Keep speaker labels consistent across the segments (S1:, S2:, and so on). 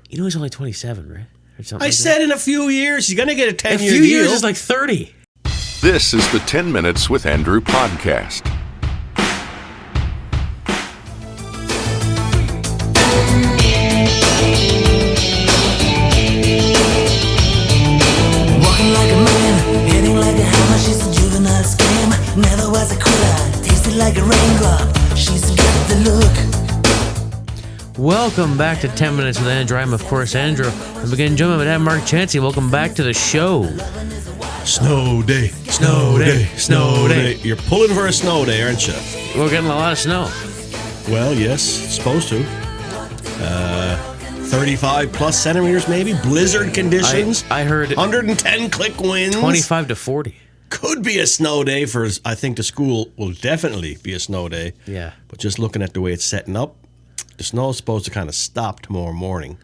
S1: You know he's only 27, right? Or something
S2: I
S1: like
S2: said in a few years, he's going to get a 10-year deal.
S1: A few years is like 30.
S3: This is the 10 Minutes with Andrew podcast.
S4: Walking like a man, hitting like a hammer. She's a juvenile scam. Never was a quitter, tasted like a raindrop. She's got the look.
S1: Welcome back to 10 Minutes with Andrew. I'm, of course, Andrew. And begin gentlemen, with that Mark Chansey. Welcome back to the show.
S2: Snow day.
S1: Snow day. Snow day.
S2: You're pulling for a snow day, aren't you?
S1: We're getting a lot of snow.
S2: Well, yes, supposed to. 35 plus centimeters, maybe. Blizzard conditions.
S1: I heard
S2: 110 click winds.
S1: 25 to 40.
S2: Could be a snow day for, I think the school will definitely be a snow day.
S1: Yeah.
S2: But just looking at the way it's setting up, the snow is supposed to kind of stop tomorrow morning.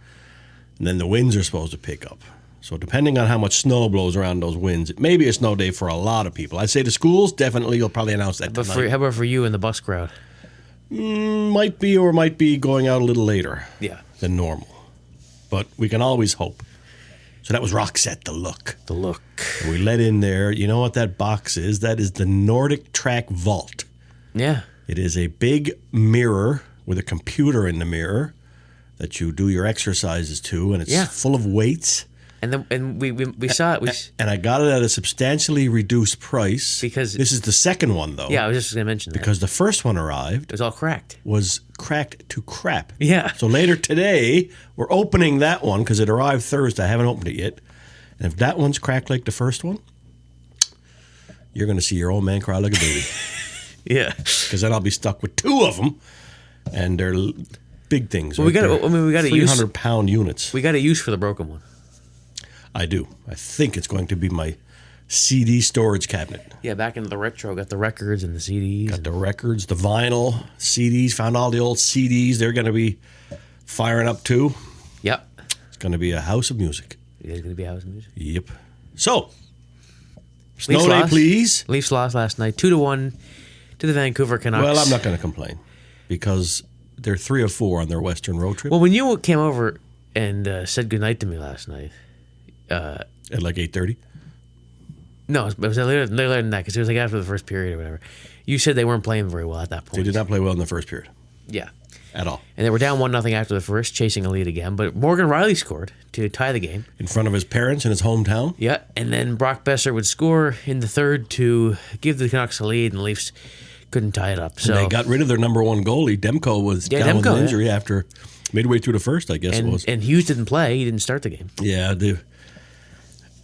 S2: And then the winds are supposed to pick up. So depending on how much snow blows around those winds, it may be a snow day for a lot of people. I'd say the schools definitely will probably announce that tonight.
S1: How about for you in the bus crowd?
S2: Might be going out a little later than normal. But we can always hope. So that was Roxette, the look.
S1: The look.
S2: And we let in there, you know what that box is? That is the Nordic Track Vault.
S1: Yeah.
S2: It is a big mirror with a computer in the mirror that you do your exercises to, and it's full of weights.
S1: And we saw it.
S2: And I got it at a substantially reduced price.
S1: Because
S2: this is the second one, though.
S1: Yeah, I was just going to mention that.
S2: Because the first one arrived.
S1: It was all cracked.
S2: Was cracked to crap.
S1: Yeah.
S2: So later today, we're opening that one because it arrived Thursday. I haven't opened it yet. And if that one's cracked like the first one, you're going to see your old man cry like a baby.
S1: Yeah.
S2: Because then I'll be stuck with two of them. And they're big things.
S1: Well,
S2: right?
S1: we got
S2: 300-pound units.
S1: We got a use for the broken one.
S2: I do. I think it's going to be my CD storage cabinet.
S1: Yeah, back into the retro. Got the records and the CDs.
S2: Got the records, the vinyl, CDs. Found all the old CDs. They're going to be firing up too.
S1: Yep.
S2: It's going to be a house of music.
S1: It is going to be a house of music.
S2: Yep. So, snow day, please.
S1: Leafs lost last night, 2-1 to the Vancouver Canucks.
S2: Well, I'm not going to complain because they're 3 or 4 on their Western road trip.
S1: Well, when you came over and said goodnight to me last night.
S2: At like 8:30?
S1: No, it was later than that because it was like after the first period or whatever. You said they weren't playing very well at that point.
S2: They did not play well in the first period.
S1: Yeah.
S2: At all.
S1: And they were down 1-0 after the first, chasing a lead again. But Morgan Riley scored to tie the game.
S2: In front of his parents in his hometown?
S1: Yeah, and then Brock Besser would score in the third to give the Canucks a lead, and the Leafs couldn't tie it up. So
S2: and they got rid of their number one goalie. Demko was down with an injury after midway through the first, I guess it was.
S1: And Hughes didn't play. He didn't start the game.
S2: Yeah,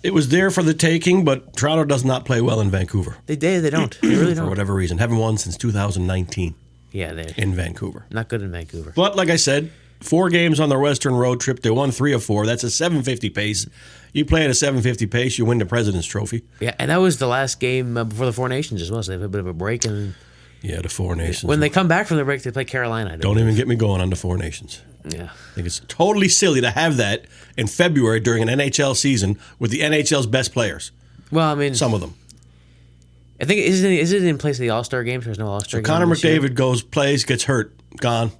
S2: it was there for the taking, but Toronto does not play well in Vancouver.
S1: They don't. They really don't.
S2: For whatever reason. Haven't won since 2019.
S1: Yeah, they're
S2: in Vancouver.
S1: Not good in Vancouver.
S2: But like I said, 4 games on their Western road trip. They won 3 of 4. That's a 750 pace. You play at a 750 pace, you win the President's Trophy.
S1: Yeah, and that was the last game before the Four Nations as well, so they have a bit of a break.
S2: Yeah, the Four Nations.
S1: When they come back from the break, they play Carolina.
S2: Don't even get me going on the Four Nations.
S1: Yeah.
S2: I think it's totally silly to have that in February during an NHL season with the NHL's best players.
S1: Well, I mean...
S2: Some of them.
S1: I think, is it in place of the All-Star games? There's no All-Star game.
S2: So Connor McDavid plays, gets hurt, gone.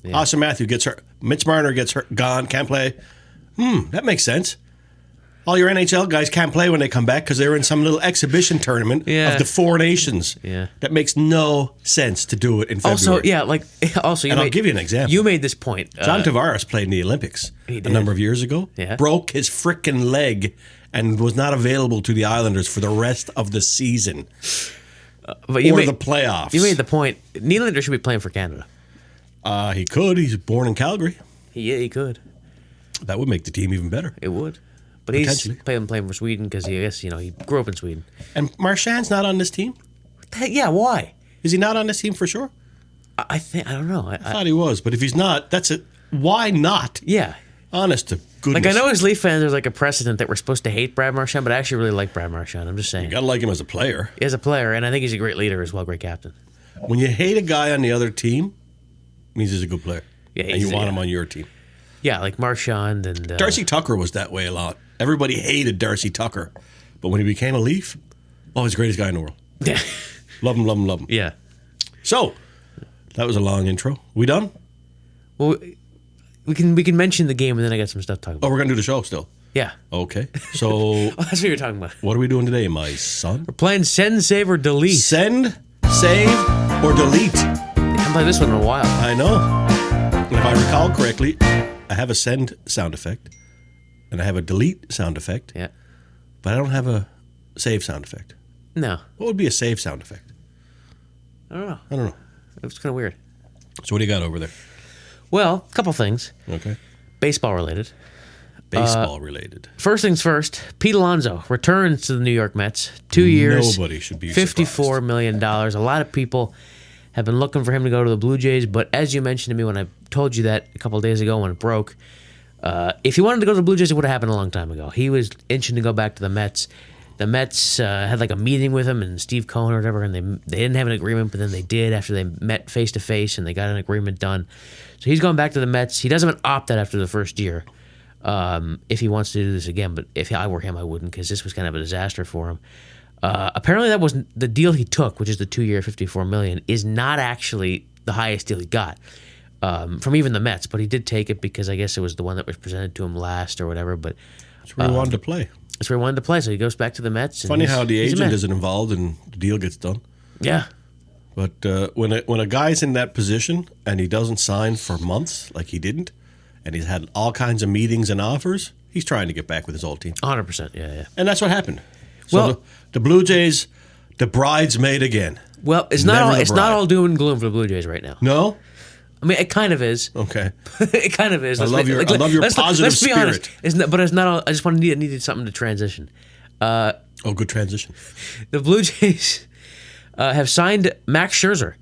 S2: Yeah. Austin Matthews gets hurt. Mitch Marner gets hurt, gone, can't play. That makes sense. All your NHL guys can't play when they come back because they're in some little exhibition tournament of the Four Nations.
S1: Yeah.
S2: That makes no sense to do it in February.
S1: I'll
S2: give you an example.
S1: You made this point.
S2: John Tavares played in the Olympics a number of years ago.
S1: Yeah.
S2: Broke his frickin' leg and was not available to the Islanders for the rest of the season. The playoffs.
S1: You made the point. Nylander should be playing for Canada.
S2: He could. He's born in Calgary.
S1: He could.
S2: That would make the team even better.
S1: It would. But he's playing for Sweden because he grew up in Sweden.
S2: And Marchand's not on this team?
S1: Yeah, why?
S2: Is he not on this team for sure?
S1: I don't know.
S2: I thought he was, but if he's not, that's it. Why not?
S1: Yeah.
S2: Honest to goodness.
S1: Like, I know as Leaf fans, there's like a precedent that we're supposed to hate Brad Marchand, but I actually really like Brad Marchand. I'm just saying.
S2: You gotta like him as a player.
S1: As a player, and I think he's a great leader as well, great captain.
S2: When you hate a guy on the other team, it means he's a good player.
S1: Yeah,
S2: and you want him on your team.
S1: Yeah, like Marchand and...
S2: Darcy Tucker was that way a lot. Everybody hated Darcy Tucker. But when he became a Leaf, he's the greatest guy in the world.
S1: Yeah.
S2: Love him, love him, love him.
S1: Yeah.
S2: So, that was a long intro. We done?
S1: Well, We can mention the game, and then I got some stuff to talk about.
S2: Oh, we're going to do the show still.
S1: Yeah.
S2: Okay. So
S1: Oh, that's what you're talking about.
S2: what are we doing today, my son?
S1: We're playing send, save, or delete.
S2: Send, save, or delete.
S1: I haven't played this one in a while.
S2: I know. If I recall correctly, I have a send sound effect, and I have a delete sound effect,
S1: Yeah.
S2: but I don't have a save sound effect.
S1: No.
S2: What would be a save sound effect?
S1: I don't know.
S2: I don't know.
S1: It was kind of weird.
S2: So what do you got over there?
S1: Well, a couple things.
S2: Okay.
S1: Baseball related.
S2: Baseball related.
S1: First things first, Pete Alonso returns to the New York Mets. 2 years.
S2: Nobody should be
S1: $54 million. A lot of people have been looking for him to go to the Blue Jays, but as you mentioned to me when I told you that a couple of days ago when it broke, if he wanted to go to the Blue Jays, it would have happened a long time ago. He was inching to go back to the Mets. The Mets had like a meeting with him and Steve Cohen or whatever, and they didn't have an agreement, but then they did after they met face to face and they got an agreement done. So he's going back to the Mets. He doesn't have an opt-out after the first year if he wants to do this again, but if I were him, I wouldn't because this was kind of a disaster for him. Apparently that wasn't the deal he took, which is the 2-year, $54 million, is not actually the highest deal he got from even the Mets, but he did take it because I guess it was the one that was presented to him last or whatever. But
S2: That's where he wanted to play.
S1: that's where he wanted to play, so he goes back to the Mets. And
S2: Funny
S1: he's-
S2: how the
S1: he's a
S2: agent
S1: Met.
S2: isn't involved and the deal gets done.
S1: Yeah.
S2: But when a guy's in that position and he doesn't sign for months, like he didn't, and he's had all kinds of meetings and offers, he's trying to get back with his old team.
S1: 100%. Yeah.
S2: And that's what happened. So
S1: Well-
S2: the Blue Jays, the bridesmaid again.
S1: Well, it's
S2: Never
S1: not all
S2: the
S1: it's not
S2: bride.
S1: all doom and gloom for the Blue Jays right now.
S2: No?
S1: I mean, it kind of is.
S2: Okay.
S1: It kind of is.
S2: I love your positive
S1: let's be honest.
S2: spirit.
S1: But it's not all. I just needed something to transition.
S2: Oh, good transition.
S1: The Blue Jays have signed Max Scherzer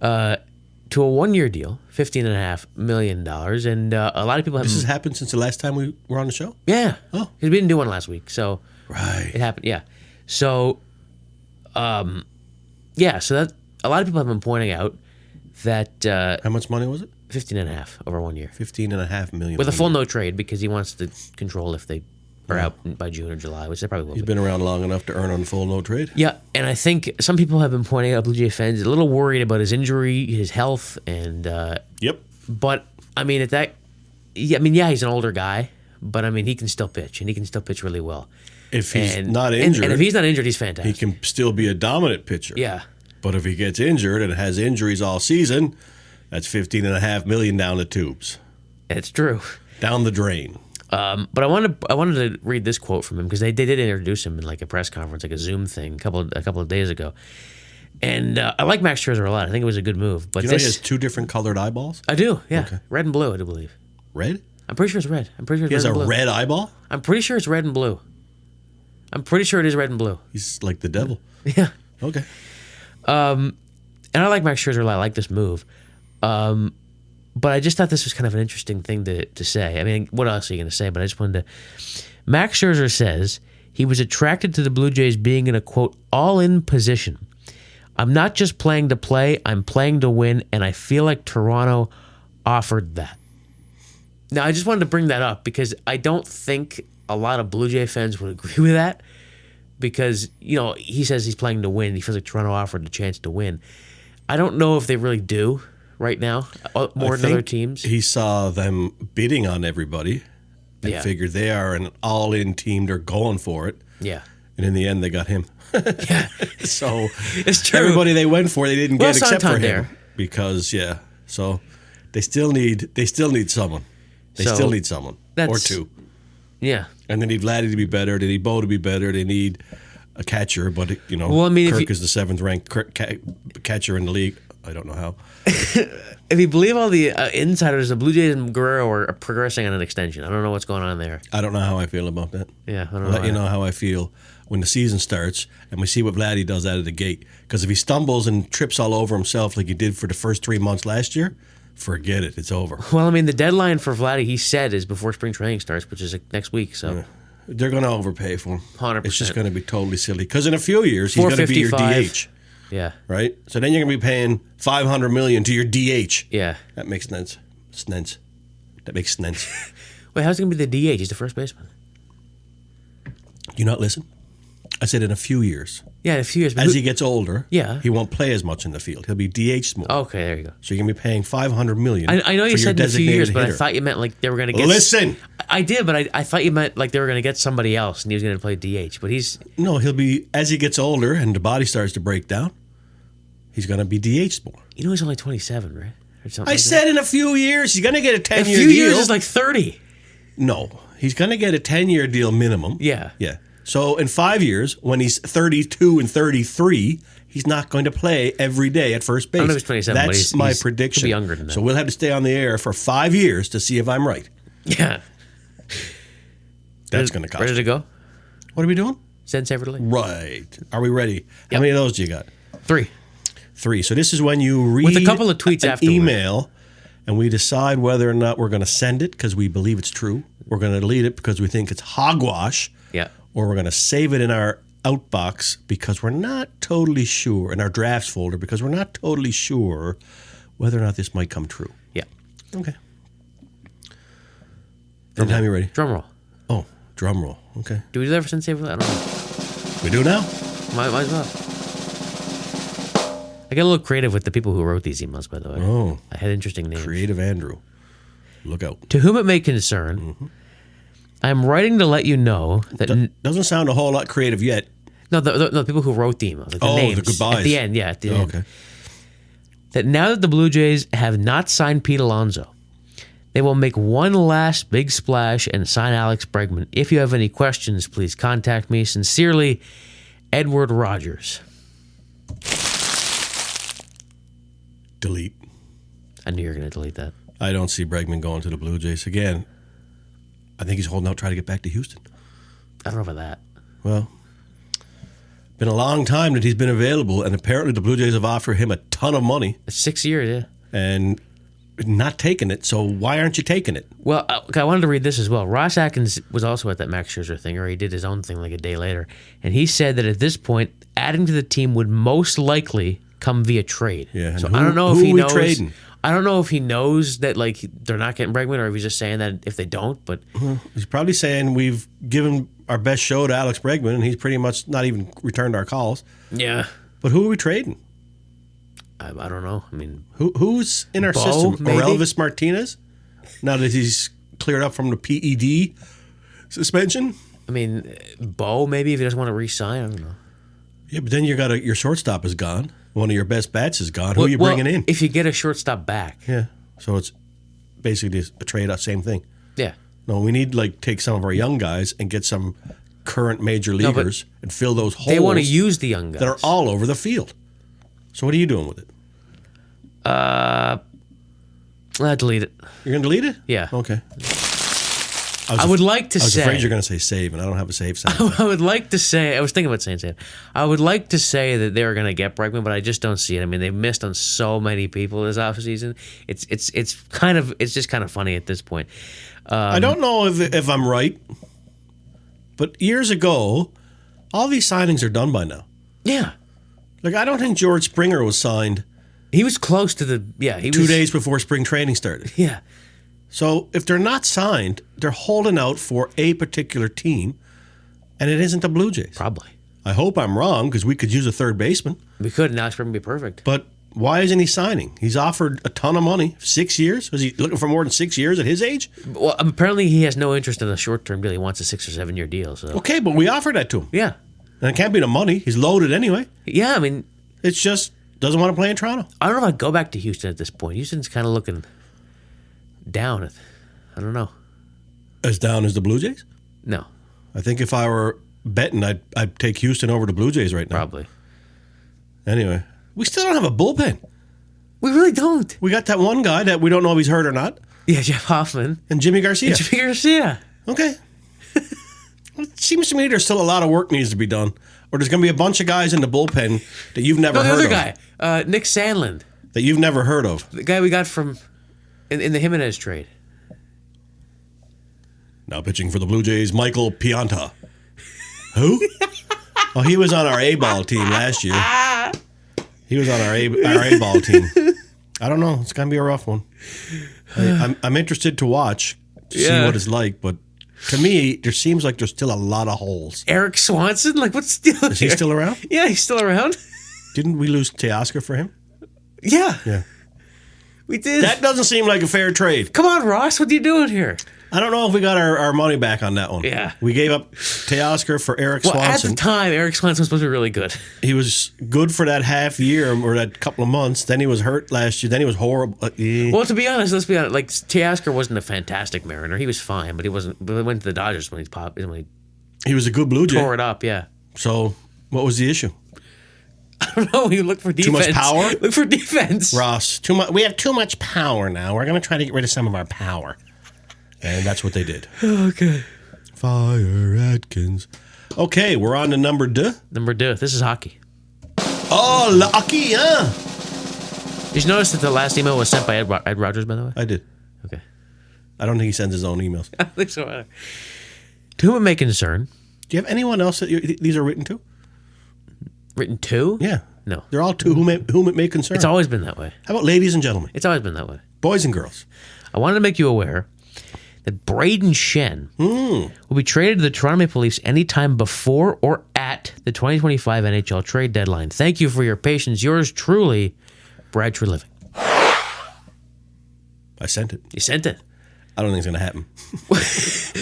S1: to a 1-year deal, $15.5 million, and a lot of people have.
S2: This has happened since the last time we were on the show?
S1: Yeah.
S2: Oh.
S1: 'Cause we didn't do one last week, so
S2: Right.
S1: it happened. Yeah. So, yeah. So that a lot of people have been pointing out that
S2: How much money was it?
S1: 15.5 over 1 year.
S2: $15.5 million.
S1: With a full no trade because he wants to control if they are out by June or July, which they probably will
S2: He's
S1: be.
S2: been around long enough to earn on full no trade.
S1: Yeah, and I think some people have been pointing out, Blue Jay fans, a little worried about his injury, his health, and
S2: Yep.
S1: but I mean at that, yeah, he's an older guy, but I mean he can still pitch, and he can still pitch really well.
S2: If he's
S1: And-
S2: not
S1: and-
S2: injured,
S1: and if he's not injured, he's
S2: he
S1: fantastic.
S2: can still be a dominant pitcher.
S1: Yeah,
S2: But if he gets injured and has injuries all season, that's $15.5 million down the tubes,
S1: it's true.
S2: down the drain.
S1: But I wanted to read this quote from him because they did introduce him in like a press conference, like a Zoom thing, a couple of days ago. And I like Max Scherzer a lot. I think it was a good move. But
S2: You know
S1: this,
S2: he has two different colored eyeballs?
S1: I do, yeah,
S2: Okay.
S1: red and blue, I do believe.
S2: Red?
S1: I'm pretty sure it's red. I'm pretty sure it's
S2: He has
S1: red
S2: a
S1: and blue.
S2: red eyeball?
S1: I'm pretty sure it's red and blue. I'm pretty sure it is red and blue.
S2: He's like the devil.
S1: Yeah.
S2: Okay.
S1: And I like Max Scherzer a lot. I like this move. But I just thought this was kind of an interesting thing to say. I mean, what else are you going to say? But I just wanted to... Max Scherzer says he was attracted to the Blue Jays being in a, quote, all-in position. I'm not just playing to play, I'm playing to win, and I feel like Toronto offered that. Now, I just wanted to bring that up because I don't think a lot of Blue Jay fans would agree with that because, he says he's playing to win. He feels like Toronto offered a chance to win. I don't know if they really do right now, more than other teams.
S2: He saw them bidding on everybody and
S1: Yeah.
S2: figured they are an all-in team. They're going for it.
S1: Yeah.
S2: And in the end, they got him.
S1: Yeah.
S2: So
S1: It's true.
S2: everybody they went for, they didn't
S1: Well,
S2: get except for him.
S1: Santander.
S2: Because, yeah. So they still need someone. They
S1: So,
S2: still need someone. Or
S1: that's-
S2: two.
S1: Yeah.
S2: And they need Vladdy to be better. They need Bo to be better. They need a catcher. But,
S1: Well, I mean, if
S2: Kirk
S1: you-
S2: is the 7th ranked catcher in the league. I don't know how.
S1: If you believe all the insiders, the Blue Jays and Guerrero are progressing on an extension. I don't know what's going on there.
S2: I don't know how I feel about that.
S1: Yeah, I don't
S2: I'll
S1: know.
S2: let you know how I feel when the season starts and we see what Vladdy does out of the gate. Because if he stumbles and trips all over himself like he did for the first 3 months last year, forget it. It's over.
S1: Well, I mean, the deadline for Vladdy, he said, is before spring training starts, which is next week. So
S2: They're going to overpay for him.
S1: 100%.
S2: It's just going to be totally silly. Because in a few years, he's going to be your
S1: $455.
S2: DH,
S1: yeah,
S2: right? So then you're going to be paying $500 million to your DH.
S1: yeah.
S2: That makes sense. Snens. That makes sense.
S1: Wait, how's it gonna be the DH? He's the first baseman.
S2: Do you not listen? I said in a few years.
S1: Yeah, in a few years. But
S2: As he gets older,
S1: Yeah.
S2: he won't play as much in the field. He'll be DH'd more.
S1: Okay, there you go.
S2: So you're going to be paying $500 million.
S1: I know you
S2: for your
S1: said in a few years,
S2: designated
S1: but I
S2: hitter.
S1: thought you meant like they were going to get.
S2: Listen.
S1: I did, but I thought you meant like they were going to get somebody else and he was going to play DH. But he's.
S2: No, he'll be, as he gets older and the body starts to break down, he's going to be DH'd more.
S1: You know, he's only 27, right? Or something
S2: I
S1: like
S2: said in a few years, he's going to get a
S1: that.
S2: 10-year
S1: A few
S2: deal.
S1: years is like 30.
S2: No, he's going to get a 10-year deal minimum.
S1: Yeah.
S2: Yeah. So in 5 years, when he's 32 and 33, he's not going to play every day at first base.
S1: I don't know if he's 27, but
S2: That's
S1: he's-
S2: my
S1: he's-
S2: prediction.
S1: he'll be younger than that.
S2: So we'll have to stay on the air for 5 years to see if I'm right.
S1: Yeah.
S2: That's going to cost
S1: Ready to
S2: you.
S1: go?
S2: What are we doing?
S1: Send separately?
S2: Right. Are we ready? How
S1: Yep.
S2: many of those do you got?
S1: 3.
S2: 3. So this is when you read
S1: With a couple of tweets
S2: an
S1: afterward.
S2: email, and we decide whether or not we're going to send it because we believe it's true. We're going to delete it because we think it's hogwash.
S1: Yeah.
S2: Or we're going to save it in our outbox because we're not totally sure, in our drafts folder, because we're not totally sure whether or not this might come true.
S1: Yeah.
S2: Okay. Anytime you're ready.
S1: Drum roll.
S2: Oh, drum roll. Okay.
S1: Do we do that for send separately? I don't know.
S2: We do now?
S1: Might as well. I got a little creative with the people who wrote these emails, by the way.
S2: Oh.
S1: I had interesting names.
S2: Creative Andrew. Look out.
S1: To whom it may concern, I'm writing to let you know that
S2: Doesn't sound a whole lot creative yet.
S1: the people who wrote the emails, like the
S2: Oh, the
S1: names
S2: goodbyes.
S1: at the end, at the
S2: Oh,
S1: end,
S2: okay.
S1: that now that the Blue Jays have not signed Pete Alonso, they will make one last big splash and sign Alex Bregman. If you have any questions, please contact me. Sincerely, Edward Rogers.
S2: Delete.
S1: I knew you were going to delete that.
S2: I don't see Bregman going to the Blue Jays again. I think he's holding out, trying to get back to Houston.
S1: I don't know about that.
S2: Well, been a long time that he's been available, and apparently the Blue Jays have offered him a ton of money
S1: It's 6 years, yeah.
S2: and not taking it. So why aren't you taking it?
S1: Well, I wanted to read this as well. Ross Atkins was also at that Max Scherzer thing, or he did his own thing like a day later, and he said that at this point, adding to the team would most likely come via trade.
S2: Yeah, and
S1: So
S2: who-
S1: I don't know
S2: who
S1: if he
S2: are we
S1: knows.
S2: trading?
S1: I don't know if he knows that like they're not getting Bregman, or if he's just saying that if they don't. But
S2: He's probably saying we've given our best show to Alex Bregman, and he's pretty much not even returned our calls.
S1: yeah,
S2: But who are we trading?
S1: I don't know. I mean,
S2: Who's in our
S1: Bo,
S2: system?
S1: maybe?
S2: Elvis Martinez? Now that he's cleared up from the PED suspension?
S1: Bo maybe if he doesn't want to re-sign. I don't know.
S2: Yeah, but then your shortstop is gone. One of your best bats is gone. Who are you bringing in?
S1: If you get a shortstop back,
S2: Yeah. So it's basically a trade out, same thing.
S1: yeah.
S2: No, we need take some of our young guys and get some current major
S1: No, but
S2: leaguers and fill those holes
S1: They want to use the young guys.
S2: that are all over the field. So what are you doing with it?
S1: Delete it.
S2: You're going to delete it?
S1: Yeah.
S2: Okay.
S1: I would like to
S2: I was
S1: say.
S2: afraid you're going to say save, and I don't have a save sound.
S1: I would like to say. I was thinking about saying save. I would like to say that they were going to get Bregman, but I just don't see it. I mean, they've missed on so many people this offseason. It's just kind of funny at this point.
S2: I don't know if I'm right, but years ago, all these signings are done by now.
S1: Yeah,
S2: I don't think George Springer was signed
S1: he was close to the. Yeah, he
S2: 2
S1: was,
S2: days before spring training started.
S1: Yeah,
S2: So if they're not signed, they're holding out for a particular team, and it isn't the Blue Jays.
S1: probably
S2: I hope I'm wrong because we could use a third baseman.
S1: we could. Now Bregman would be perfect.
S2: But why isn't he signing? He's offered a ton of money. 6 years? Was he looking for more than 6 years at his age?
S1: Well, apparently he has no interest in a short-term deal. He wants a 6 or 7 year deal. So
S2: Okay, but we offered that to him.
S1: yeah,
S2: And it can't be the money. He's loaded anyway.
S1: yeah. I mean,
S2: It's just doesn't want to play in Toronto.
S1: I don't know if I'd go back to Houston at this point. Houston's kind of looking down. I don't know.
S2: As down as the Blue Jays?
S1: No,
S2: I think if I were betting, I'd take Houston over the Blue Jays right now.
S1: probably.
S2: Anyway, we still don't have a bullpen.
S1: We really don't.
S2: We got that one guy that we don't know if he's hurt or not,
S1: Yeah, Jeff Hoffman.
S2: and Jimmy Garcia.
S1: Jimmy Garcia.
S2: Okay. Well, it seems to me there's still a lot of work needs to be done. Or there's going to be a bunch of guys in the bullpen that you've never
S1: No, the
S2: heard
S1: other
S2: of.
S1: guy, Nick Sandlin,
S2: That you've never heard of.
S1: the guy we got from in the Jimenez trade.
S2: Now pitching for the Blue Jays, Michael Pianta. Who? Oh, he was on our A-ball team last year. He was on our A-ball team. I don't know. It's going to be a rough one. I'm interested to watch, to see
S1: Yeah.
S2: what it's like, but To me, there seems like there's still a lot of holes.
S1: Eric Swanson? Like, what's the deal?
S2: Is he still around?
S1: Yeah, he's still around.
S2: Didn't we lose Teoscar for him?
S1: Yeah.
S2: Yeah.
S1: We did.
S2: That doesn't seem like a fair trade.
S1: Come on, Ross. What are you doing here?
S2: I don't know if we got our money back on that one.
S1: Yeah.
S2: We gave up Teoscar for Eric
S1: Well, at
S2: Swanson.
S1: the time, Eric Swanson was supposed to be really good.
S2: He was good for that half year or that couple of months. Then he was hurt last year. Then he was horrible.
S1: Well, to be honest, let's be honest. Like, Teoscar wasn't a fantastic Mariner. He was fine, but he wasn't. But he went to the Dodgers when
S2: He was a good Blue Jay.
S1: tore it up. Yeah.
S2: So what was the issue?
S1: I don't know. You look for defense.
S2: Too much power?
S1: Look for defense.
S2: Ross, too much. We have too much power now. We're going to try to get rid of some of our power. And that's what they did.
S1: Okay.
S2: Fire Atkins. Okay, we're on to number 2.
S1: Number 2. This is hockey.
S2: Oh, lucky, huh?
S1: Did you notice that the last email was sent by Ed Rogers, by the way?
S2: I did.
S1: Okay.
S2: I don't think he sends his own emails.
S1: I don't think so either. To whom it may concern.
S2: Do you have anyone else that these are written to?
S1: Written to?
S2: Yeah.
S1: No.
S2: They're all to whom it may concern.
S1: It's always been that way.
S2: How about ladies and gentlemen?
S1: It's always been that way.
S2: Boys and girls.
S1: I wanted to make you aware that Brayden Schenn will be traded to the Toronto Maple Leafs anytime before or at the 2025 NHL trade deadline. Thank you for your patience. Yours truly, Brad Treliving.
S2: I sent it.
S1: You sent it.
S2: I don't think it's going to happen.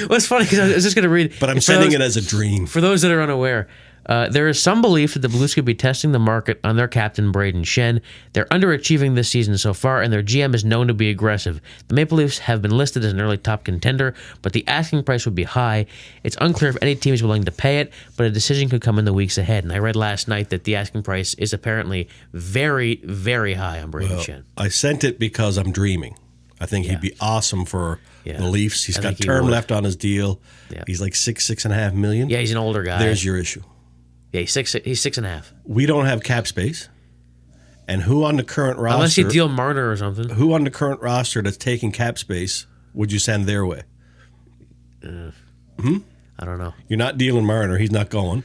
S1: Well, it's funny because I was just going to read.
S2: But I'm sending it as a dream.
S1: For those that are unaware, there is some belief that the Blues could be testing the market on their captain, Brayden Schenn. They're underachieving this season so far, and their GM is known to be aggressive. The Maple Leafs have been listed as an early top contender, but the asking price would be high. It's unclear if any team is willing to pay it, but a decision could come in the weeks ahead. And I read last night that the asking price is apparently very, very high on Brayden Schenn.
S2: I sent it because I'm dreaming. I think he'd be awesome for the Leafs. He's got term left on his deal.
S1: Yeah.
S2: He's like $6.5 million.
S1: Yeah, he's an older guy.
S2: There's your issue.
S1: Yeah, he's 6.5.
S2: We don't have cap space. And who on the current roster?
S1: Unless you deal Marner or something.
S2: Who on the current roster that's taking cap space would you send their way?
S1: I don't know.
S2: You're not dealing Marner. He's not going.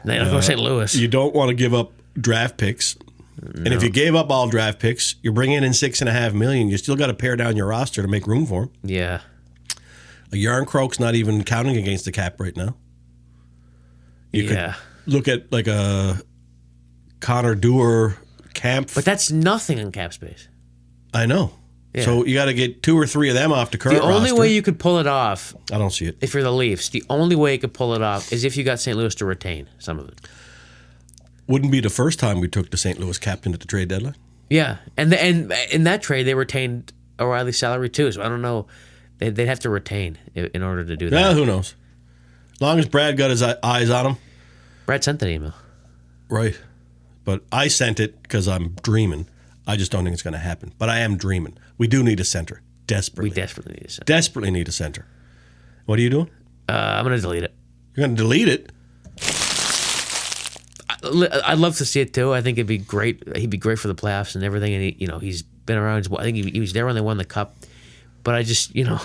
S1: They don't go St. Louis.
S2: You don't want to give up draft picks. No. And if you gave up all draft picks, you're bringing in $6.5 million. You still got to pare down your roster to make room for him.
S1: Yeah.
S2: A Yarncroke's not even counting against the cap right now. You could look at like a Connor Dewar camp.
S1: But that's nothing in cap space.
S2: I know.
S1: Yeah.
S2: So you got to get 2 or 3 of them off the current roster.
S1: The only way you could pull it off,
S2: I don't see it.
S1: if you're the Leafs, the only way you could pull it off is if you got St. Louis to retain some of it.
S2: Wouldn't be the first time we took the St. Louis captain at the trade deadline.
S1: Yeah, and in that trade they retained O'Reilly's salary too. So I don't know, they'd have to retain in order to do that.
S2: Yeah, who knows? As long as Brad got his eyes on him.
S1: Brad sent that email.
S2: Right, but I sent it because I'm dreaming. I just don't think it's going to happen. But I am dreaming. We do need a center desperately.
S1: We desperately need a center.
S2: Desperately need a center. What are you doing?
S1: I'm going to delete it.
S2: You're going to delete it?
S1: I'd love to see it too. I think it'd be great. He'd be great for the playoffs and everything. And he's been around. I think he was there when they won the cup. But I just, a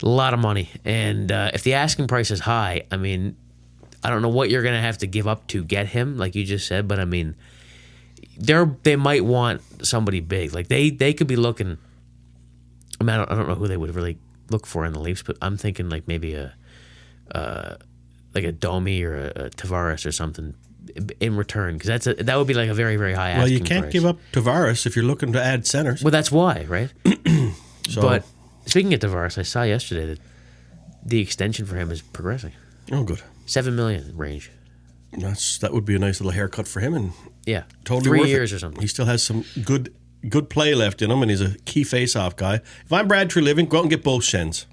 S1: lot of money. And if the asking price is high, I mean, I don't know what you're going to have to give up to get him, like you just said. But I mean, they might want somebody big. Like they could be looking. I mean, I don't know who they would really look for in the Leafs, but I'm thinking like maybe like a Domi or a Tavares or something in return, because that would be like a very, very high asking price.
S2: Well, you can't give up Tavares if you're looking to add centers.
S1: Well, that's why, right?
S2: So,
S1: but speaking of Tavares, I saw yesterday that the extension for him is progressing.
S2: Oh, good.
S1: $7 million range.
S2: That would be a nice little haircut for him, and
S1: yeah,
S2: totally
S1: 3
S2: worth
S1: years
S2: it.
S1: or something.
S2: He still has some good play left in him, and he's a key face-off guy. If I'm Brad Treliving, go out and get both Schenns.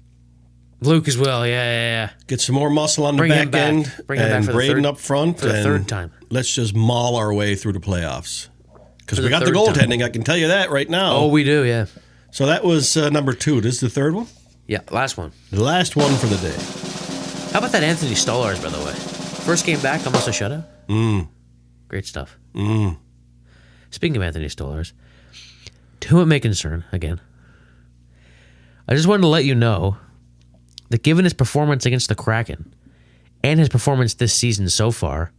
S1: Luke as well, yeah.
S2: Get some more muscle on
S1: Bring
S2: the
S1: him
S2: back
S1: back.
S2: end,
S1: Bring him back
S2: and
S1: for the
S2: Brayden
S1: third-
S2: up front.
S1: for the
S2: and
S1: third time.
S2: Let's just maul our way through the playoffs. Because
S1: For
S2: we
S1: the
S2: got the
S1: third
S2: goaltending,
S1: time.
S2: I can tell you that right now.
S1: Oh, we do, yeah.
S2: So that was number 2. This is the third one?
S1: Yeah, last one.
S2: The last one for the day.
S1: How about that Anthony Stolarz, by the way? First game back, almost a shutout. Great stuff. Speaking of Anthony Stolarz, to whom it may concern, again, I just wanted to let you know that given his performance against the Kraken and his performance this season so far,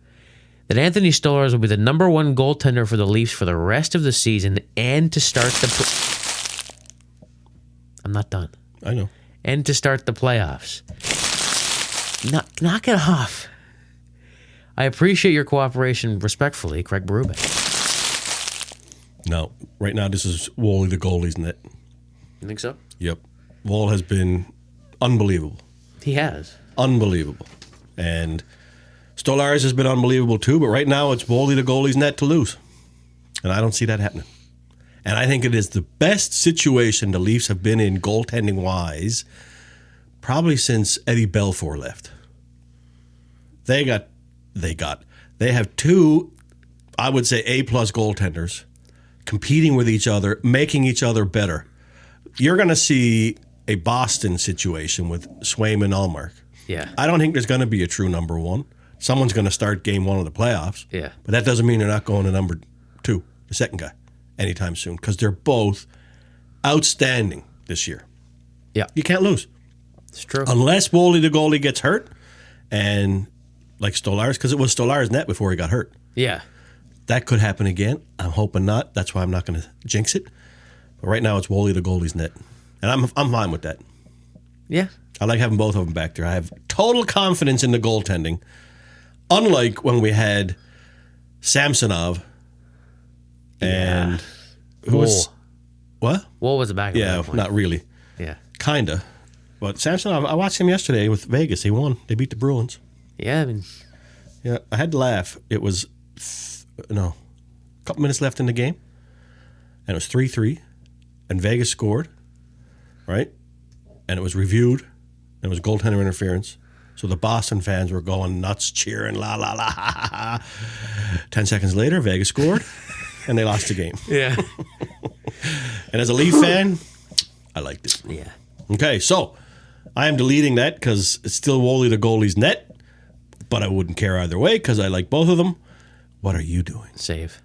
S1: that Anthony Stolarz will be the number 1 goaltender for the Leafs for the rest of the season and to start the... I'm not done.
S2: I know.
S1: and to start the playoffs. Knock it off. I appreciate your cooperation, respectfully, Craig Berube.
S2: No, right now this is Wally the goalie's net.
S1: You think so?
S2: Yep. Wall has been unbelievable.
S1: He has.
S2: Unbelievable. And Stolarz has been unbelievable too, but right now it's Wally the goalie's net to lose. And I don't see that happening. And I think it is the best situation the Leafs have been in goaltending-wise probably since Eddie Belfour left. They have two, I would say, A-plus goaltenders competing with each other, making each other better. You're going to see a Boston situation with Swayman and Ullmark.
S1: Yeah.
S2: I don't think there's going to be a true number one. Someone's going to start game one of the playoffs.
S1: Yeah.
S2: But that doesn't mean they're not going to number two, the second guy, anytime soon, because they're both outstanding this year.
S1: Yeah.
S2: You can't lose.
S1: It's true.
S2: Unless Wally the goalie gets hurt, and like Stolarz, because it was Stolarz' net before he got hurt.
S1: Yeah.
S2: That could happen again. I'm hoping not. That's why I'm not going to jinx it. But right now it's Wally the goalie's net. And I'm fine with that.
S1: Yeah.
S2: I like having both of them back there. I have total confidence in the goaltending. Unlike when we had Samsonov and who was what?
S1: Wool was a backup. at
S2: Yeah,
S1: that point.
S2: not really.
S1: Yeah.
S2: Kinda. But Samsonov, I watched him yesterday with Vegas. He won. They beat the Bruins.
S1: Yeah, I mean,
S2: Yeah, I had to laugh. It was a couple minutes left in the game, and it was 3-3, and Vegas scored, right? And it was reviewed, and it was goaltender interference. So the Boston fans were going nuts, cheering, la, la, la, ha, ha, ha. 10 seconds later, Vegas scored, and they lost the game.
S1: yeah.
S2: And as a Leaf fan, I liked it.
S1: Yeah.
S2: Okay, so I am deleting that because it's still Wally the goalie's net, but I wouldn't care either way because I like both of them. What are you doing?
S1: Save.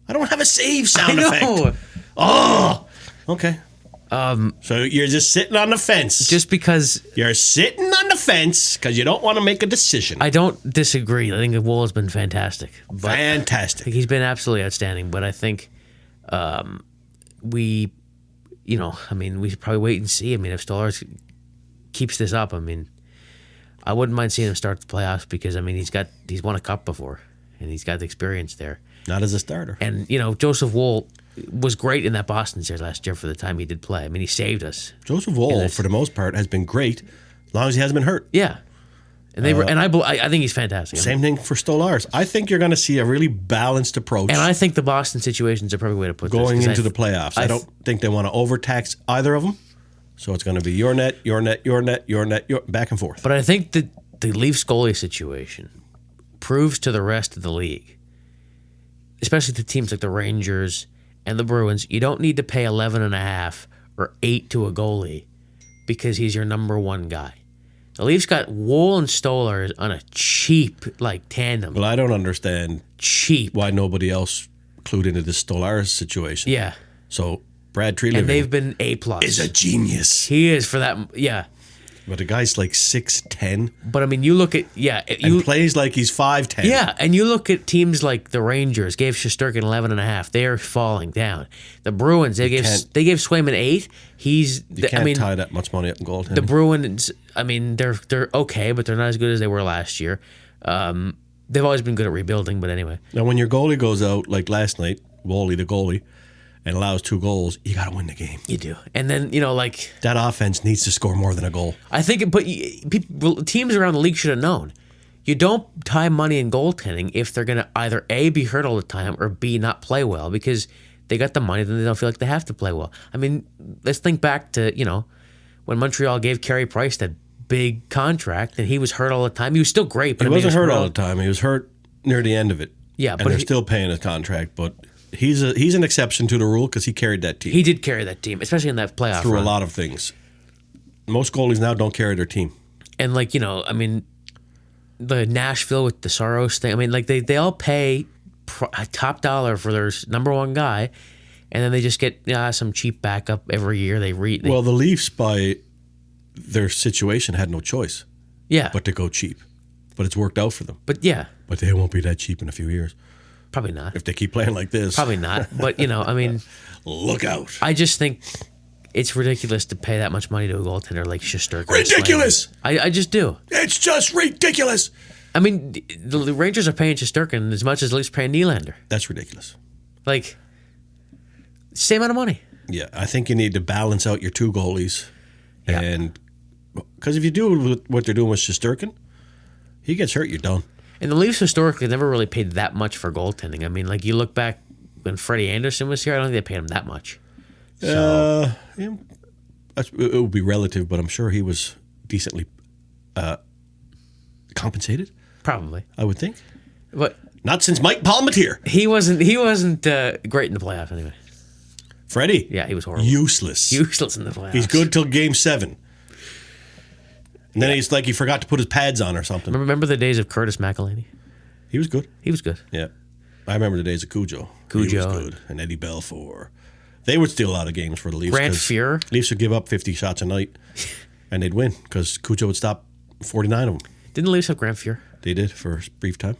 S2: I don't have a save sound
S1: I know.
S2: effect. Oh, okay. So you're just sitting on the fence.
S1: Just because
S2: You're sitting on the fence because you don't want to make a decision.
S1: I don't disagree. I think Wool has been fantastic. But I
S2: Fantastic.
S1: think he's been absolutely outstanding. But I think we should probably wait and see. I mean, if Stolarz keeps this up, I mean, I wouldn't mind seeing him start the playoffs because, I mean, he's won a cup before and he's got the experience there.
S2: Not as a starter.
S1: And, Joseph Wool was great in that Boston series last year for the time he did play. I mean, he saved us.
S2: Joseph Woll, for the most part, has been great as long as he hasn't been hurt.
S1: Yeah. And I think he's fantastic.
S2: Same thing for Stolarz. I think you're going to see a really balanced approach.
S1: And I think the Boston situation is a perfect way to put
S2: going
S1: this.
S2: into the playoffs. I don't think they want to overtax either of them. So it's going to be your net, your net, your net, your net, back and forth.
S1: But I think that the Leafs goalie situation proves to the rest of the league, especially to teams like the Rangers and the Bruins, you don't need to pay 11.5 or 8 to a goalie because he's your number one guy. The Leafs got Wool and Stolarz on a cheap tandem.
S2: Well, I don't understand
S1: Cheap.
S2: why nobody else clued into this Stolarz situation.
S1: Yeah.
S2: So Brad Treliving
S1: And they've been A+.
S2: is a genius.
S1: He is for that. Yeah.
S2: But the guy's like 6'10",
S1: But I mean, you look at
S2: and plays like he's 5'10".
S1: Yeah, and you look at teams like the Rangers gave Shesterkin 11.5. They are falling down. The Bruins they gave Swayman 8.
S2: You can't tie that much money up in goaltending.
S1: The Bruins, I mean, they're okay, but they're not as good as they were last year. They've always been good at rebuilding, but anyway.
S2: Now, when your goalie goes out like last night, Wally the goalie, and allows 2 goals, you got to win the game.
S1: You do, and then
S2: That offense needs to score more than a goal.
S1: I think, teams around the league should have known. You don't tie money in goaltending if they're going to either A, be hurt all the time, or B, not play well, because they got the money, then they don't feel like they have to play well. I mean, let's think back to, when Montreal gave Carey Price that big contract, and he was hurt all the time. He was still great, but
S2: He wasn't hurt all the time. He was hurt near the end of it.
S1: Yeah,
S2: and
S1: but
S2: they're still paying his contract, but he's an exception to the rule because he carried that team.
S1: He did carry that team, especially in that playoff
S2: through
S1: run.
S2: a lot of things. Most goalies now don't carry their team.
S1: And the Nashville with the Soros thing. I mean, they all pay top dollar for their number one guy, and then they just get some cheap backup every year.
S2: Well, the Leafs, by their situation, had no choice.
S1: Yeah,
S2: but to go cheap. But it's worked out for them.
S1: But yeah,
S2: but they won't be that cheap in a few years.
S1: Probably not.
S2: If they keep playing like this.
S1: Probably not. But I mean,
S2: look out.
S1: I just think it's ridiculous to pay that much money to a goaltender like Shesterkin.
S2: Ridiculous!
S1: I just do.
S2: It's just ridiculous.
S1: I mean, the Rangers are paying Shesterkin as much as Leafs paying Nylander.
S2: That's ridiculous.
S1: Like, same amount of money.
S2: Yeah, I think you need to balance out your two goalies.
S1: Yeah.
S2: And because if you do what they're doing with Shesterkin, he gets hurt, you're done.
S1: And the Leafs historically never really paid that much for goaltending. I mean, like, you look back when Freddie Anderson was here, I don't think they paid him that much. So,
S2: Yeah, it would be relative, but I'm sure he was decently compensated.
S1: probably.
S2: I would think.
S1: But
S2: Not since Mike Palmateer.
S1: he wasn't great in the playoffs anyway.
S2: Freddie.
S1: Yeah, he was horrible.
S2: Useless.
S1: Useless in the playoffs.
S2: He's good till Game 7. And then he's like he forgot to put his pads on or something.
S1: Remember the days of Curtis McElhinney?
S2: He was good.
S1: He was good.
S2: Yeah. I remember the days of Cujo. He was good. And Eddie Belfour. They would steal a lot of games for the Leafs.
S1: Grant
S2: 'cause
S1: Fuhr.
S2: Leafs would give up 50 shots a night, and they'd win because Cujo would stop 49 of them.
S1: Didn't the Leafs have Grant Fuhr?
S2: They did for a brief time.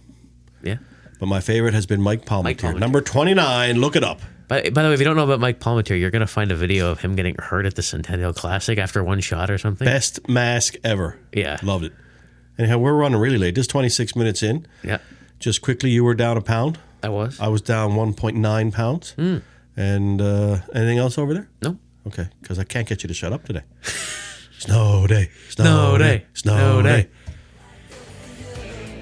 S1: Yeah.
S2: But my favorite has been Mike Palmateer.
S1: Palmateer.
S2: Number 29. Look it up.
S1: By the way, if you don't know about Mike Palmateer, you're going to find a video of him getting hurt at the Centennial Classic after one shot or something.
S2: Best mask ever.
S1: Yeah.
S2: Loved it. Anyhow, we're running really late. This is 26 minutes in.
S1: Yeah.
S2: Just quickly, you were down a pound.
S1: I was.
S2: I was down 1.9 pounds. And anything else over there?
S1: No.
S2: Okay, because I can't get you to shut up today. Snow day.
S1: Snow day.
S2: Snow day.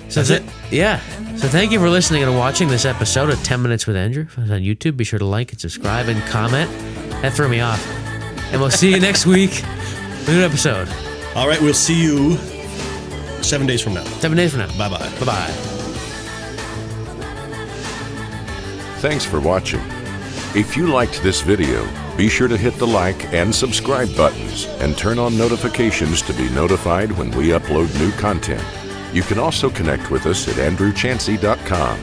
S1: So
S2: That's it?
S1: Yeah. So thank you for listening and watching this episode of 10 Minutes with Andrew. If it's on YouTube, be sure to like and subscribe and comment. That threw me off. And we'll see you next week with a new episode.
S2: All right, we'll see you 7 days from now.
S1: 7 days from now.
S2: Bye-bye.
S1: Bye-bye.
S3: Thanks for watching. If you liked this video, be sure to hit the like and subscribe buttons and turn on notifications to be notified when we upload new content. You can also connect with us at andrewchansey.com.